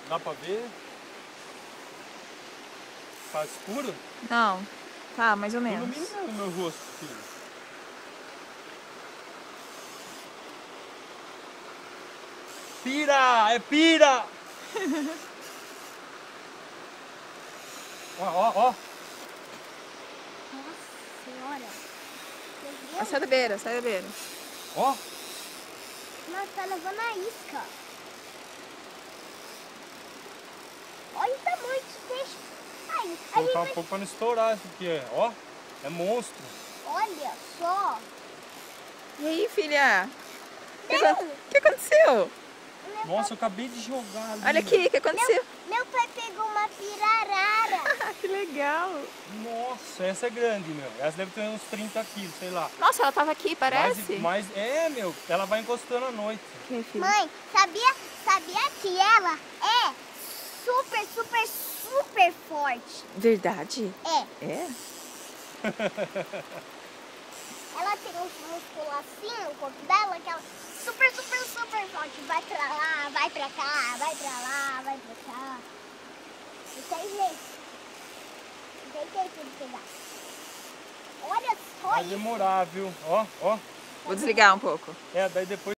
Dá pra ver? Tá escuro? Não. Tá, mais ou menos. Ilumina o meu rosto, filho. Pira! É pira! Ó, ó, ó. Nossa senhora. Ah, sai da beira, sai da beira. Ó. Nossa, tá levando a isca. Olha o tamanho desse peixe. Ai, a Colocar um gente pouco pra não estourar isso aqui, ó. É monstro. olha só. E aí, filha? Não. O que aconteceu? Nossa, eu acabei de jogar ali. Olha aqui, o que aconteceu? Meu pai pegou uma pirarara. Ah, que legal. Nossa, essa é grande, meu. Essa deve ter uns 30 quilos, sei lá. Nossa, ela tava aqui, parece. Mas é, meu. Ela vai encostando à noite. Que, filha? Mãe, sabia que ela é super, super, super forte? Verdade? É. É? Ela tem uns músculos assim no corpo dela que ela é super, super, super forte. Vai pra lá, vai pra cá, vai pra lá, vai pra cá. Não tem jeito. Não tem jeito de pegar. Olha só Vai isso. demorar, viu? Ó, ó. Vou desligar um pouco. É, daí depois